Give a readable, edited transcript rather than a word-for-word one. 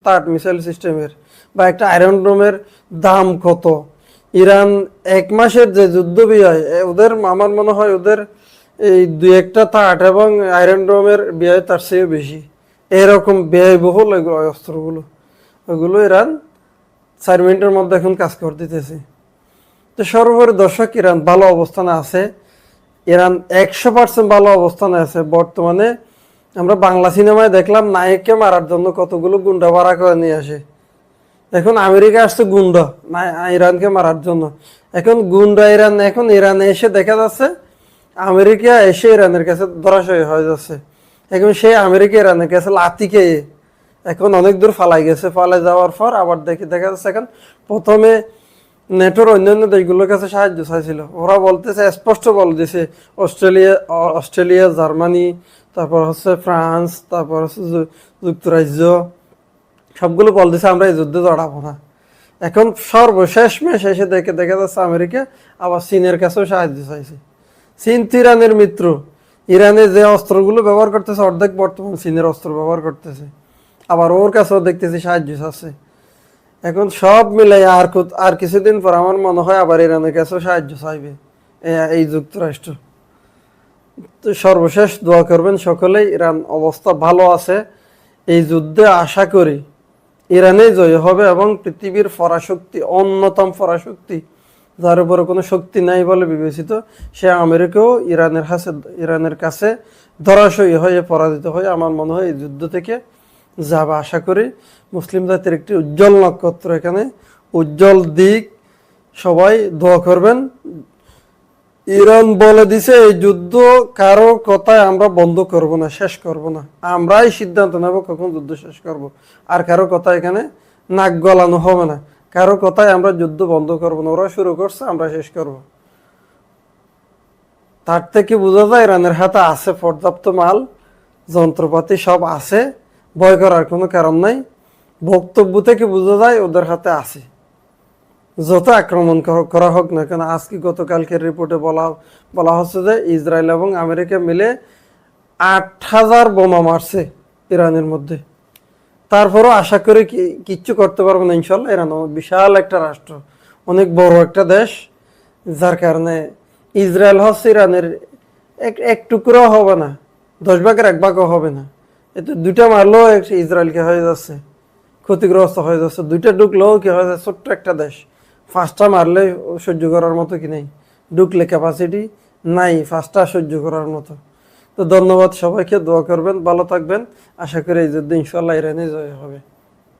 তার মিসাইল সিস্টেমের বা একটা আয়রন ডোমের দাম কত? ইরান এক মাসের যে যুদ্ধ ব্যয় ওদের, আমার মনে হয় ওদের এই দুই একটা তাট এবং আয়রন ডোমের ব্যয় তার চেয়ে বেশি। এরকম ব্যয়বহুল এগুলো অস্ত্রগুলো, ওগুলো ইরান 4 মিনিটের মধ্যে এখন কাজ করে দিতেছে। তো সর্বোপরি দর্শক, ইরান ভালো অবস্থানে আছে। ইরান 100% ভালো অবস্থানে আছে। বর্তমানে আমরা বাংলা সিনেমায় দেখলাম নায়ককে মারার জন্য কতগুলো গুন্ডা ভাড়া করে নিয়ে আসে। এখন আমেরিকা আসছে গুন্ডা ইরানকে মারার জন্য। এখন গুন্ডা ইরান, এখন ইরানে এসে দেখা যাচ্ছে আমেরিকা এসে ইরানের কাছে ধরাশয়ী হয়ে যাচ্ছে। এখন সেই আমেরিকা ইরানের কাছে লাথি খেয়ে এখন অনেক দূর ফালাই গেছে। ফালাই যাওয়ার পর আবার দেখা যাচ্ছে এখন প্রথমে নেটোর অন্যান্য দেশগুলোর কাছে সাহায্য চাইছিল। ওরা বলতেছে, স্পষ্ট বলে দিছে, অস্ট্রেলিয়া, জার্মানি, তারপর হচ্ছে ফ্রান্স, তারপর হচ্ছে যুক্তরাজ্য, সবগুলো বলতেছে আমরা এই যুদ্ধে জড়াবো না। এখন সর্বশেষ মেশ এসে দেখা যাচ্ছে আমেরিকা আবার চীনের কাছেও সাহায্য চাইছে। চীন তো ইরানের মিত্র। ইরানে যে অস্ত্রগুলো ব্যবহার করতেছে অর্ধেক বর্তমান চীনের অস্ত্র ব্যবহার করতেছে, আবার ওর কাছেও দেখতেছি সাহায্য চাচ্ছে। এখন সব মিলাই আর কিছুদিন পর আমার মনে হয় আবার ইরানের কাছেও সাহায্য চাইবে এই যুক্তরাষ্ট্র। তো সর্বশেষ দোয়া করবেন সকলেই, ইরান অবস্থা ভালো আছে। এই যুদ্ধে আশা করি ইরানে জয় হবে এবং পৃথিবীর পরাশক্তি, অন্যতম পরাশক্তি, যার উপরে কোনো শক্তি নাই বলে বিবেচিত, সে আমেরিকাও ইরানের কাছে ধরাশয়ী হয়ে পরাজিত হয়ে আমার মনে হয় এই যুদ্ধ থেকে যাবে। আশা করি মুসলিম জাতির একটি উজ্জ্বল নক্ষত্র এখানে, উজ্জ্বল দিক। সবাই দোয়া করবেন। ইরান বলে দিছে এই যুদ্ধ কারো কথায় আমরা বন্ধ করব না, শেষ করব না। আমরাই সিদ্ধান্ত নেব কখন যুদ্ধ শেষ করব। আর কারো কথা এখানে নাক গলানো হবে না। কারো কথায় আমরা যুদ্ধ বন্ধ করব না। ওরা শুরু করছে, আমরা শেষ করব। তার থেকে বোঝা যায় ইরানের হাতে আছে পর্যাপ্ত মাল, যন্ত্রপাতি সব আছে, ভয় করার কোনো কারণ নাই। বক্তব্য থেকে বোঝা যায় ওদের হাতে আছে। যত আক্রমণ করা হোক না কেন, আজকে গতকালকের রিপোর্টে বলা হচ্ছে যে ইসরায়েল এবং আমেরিকা মিলে 8,000 বোমা মারছে ইরানের মধ্যে। তারপরও আশা করি কিচ্ছু করতে পারবো না ইনশাল্লাহ। ইরান বিশাল একটা রাষ্ট্র, অনেক বড় একটা দেশ, যার কারণে ইসরায়েল হচ্ছে ইরানের এক টুকরো হবে না, 10 ভাগের 1 ভাগও হবে না। এতে 2টা মারলেও ইসরায়েলকে হয়ে যাচ্ছে, ক্ষতিগ্রস্ত হয়ে যাচ্ছে। 2টা ঢুকলেও কি হয়ে যাচ্ছে, ছোট্ট একটা দেশ। 5টা মারলে সহ্য করার মতো কি নেই, ঢুকলে ক্যাপাসিটি নাই 5টা সহ্য করার মতো। তো ধন্যবাদ সবাইকে, দোয়া করবেন, ভালো থাকবেন। আশা করি এই যুদ্ধে ইনশাল্লাহ ইরানে জয় হবে।